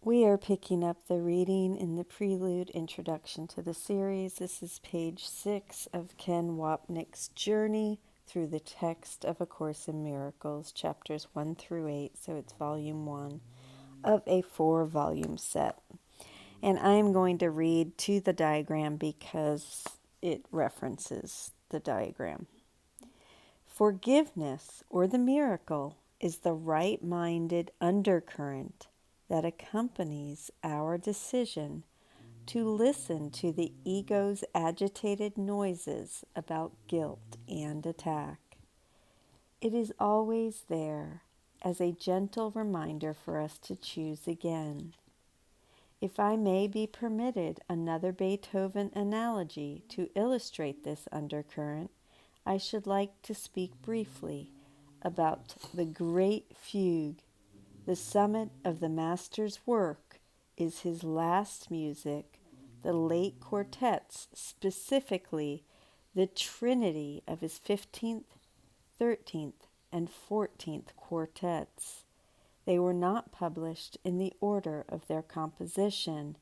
We are picking up the reading in the prelude introduction to the series. This is page 6 of Ken Wapnick's Journey through the Text of A Course in Miracles, chapters 1 through 8. So it's volume 1 of a 4-volume set. And I'm going to read to the diagram because it references the diagram. Forgiveness, or the miracle, is the right-minded undercurrent that accompanies our decision to listen to the ego's agitated noises about guilt and attack. It is always there as a gentle reminder for us to choose again. If I may be permitted another Beethoven analogy to illustrate this undercurrent, I should like to speak briefly about the Great Fugue. The summit of the master's work is his last music, the late quartets, specifically the trinity of his 15th, 13th, and 14th quartets. They were not published in the order of their composition,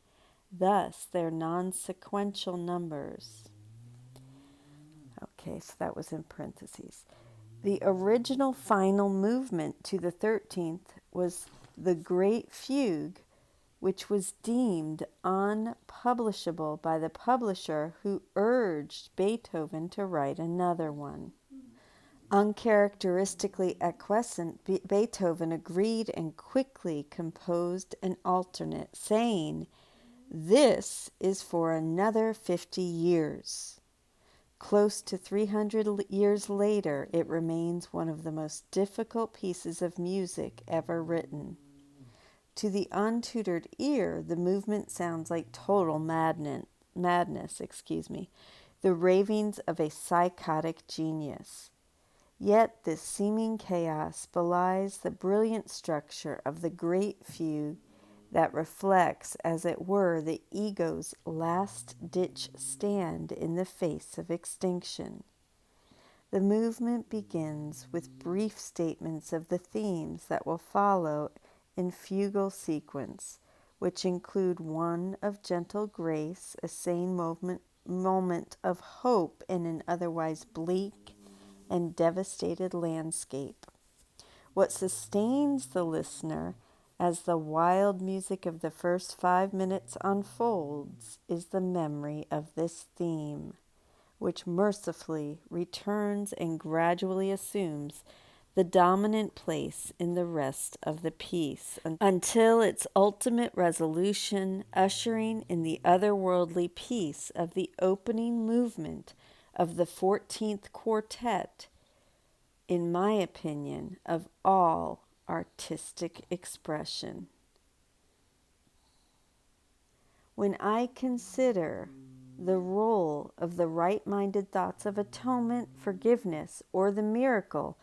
thus their non-sequential numbers. Okay, so that was in parentheses. The original final movement to the 13th was the Great Fugue, which was deemed unpublishable by the publisher, who urged Beethoven to write another one. Uncharacteristically acquiescent, Beethoven agreed and quickly composed an alternate, saying, "This is for another 50 years." Close to 300 years later, it remains one of the most difficult pieces of music ever written. To the untutored ear, the movement sounds like total madness, the ravings of a psychotic genius. Yet this seeming chaos belies the brilliant structure of the Great Fugue that reflects, as it were, the ego's last-ditch stand in the face of extinction. The movement begins with brief statements of the themes that will follow in fugal sequence, which include one of gentle grace, a sane moment of hope in an otherwise bleak and devastated landscape. What sustains the listener as the wild music of the first 5 minutes unfolds is the memory of this theme, which mercifully returns and gradually assumes the dominant place in the rest of the piece until its ultimate resolution, ushering in the otherworldly peace of the opening movement of the 14th quartet, in my opinion, of all artistic expression. When I consider the role of the right-minded thoughts of atonement, forgiveness, or the miracle,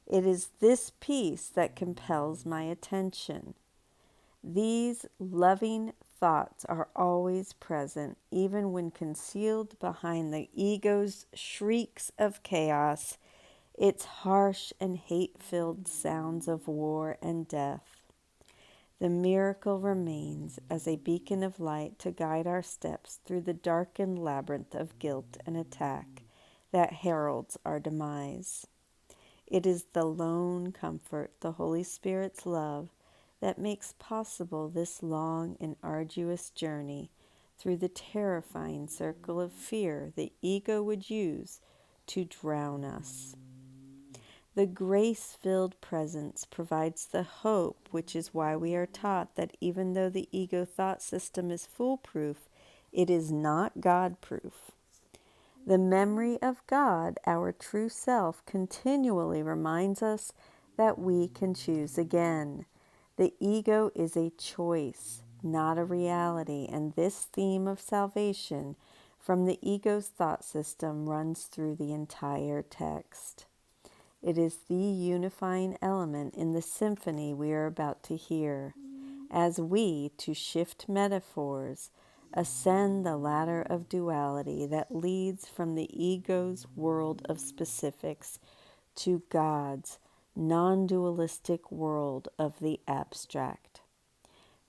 it is this piece that compels my attention. These loving thoughts are always present, even when concealed behind the ego's shrieks of chaos, its harsh and hate-filled sounds of war and death. The miracle remains as a beacon of light to guide our steps through the darkened labyrinth of guilt and attack that heralds our demise. It is the lone comfort, the Holy Spirit's love, that makes possible this long and arduous journey through the terrifying circle of fear the ego would use to drown us. The grace-filled presence provides the hope, which is why we are taught that even though the ego thought system is foolproof, it is not God-proof. The memory of God, our true self, continually reminds us that we can choose again. The ego is a choice, not a reality, and this theme of salvation from the ego's thought system runs through the entire text. It is the unifying element in the symphony we are about to hear, as we, to shift metaphors, ascend the ladder of duality that leads from the ego's world of specifics to God's non-dualistic world of the abstract.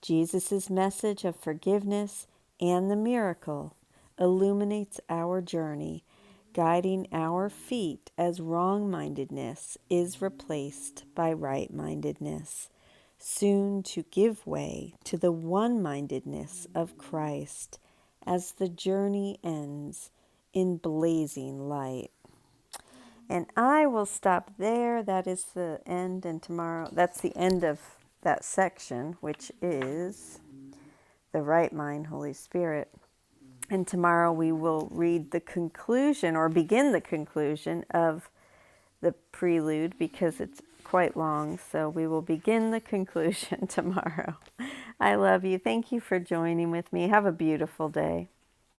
Jesus' message of forgiveness and the miracle illuminates our journey, guiding our feet as wrong-mindedness is replaced by right-mindedness, soon to give way to the one-mindedness of Christ as the journey ends in blazing light. And I will stop there. That is the end. And tomorrow, that's the end of that section, which is the right mind, Holy Spirit. And tomorrow we will read the conclusion or begin the conclusion of the prelude because it's quite long. So we will begin the conclusion tomorrow. I love you. Thank you for joining with me. Have a beautiful day.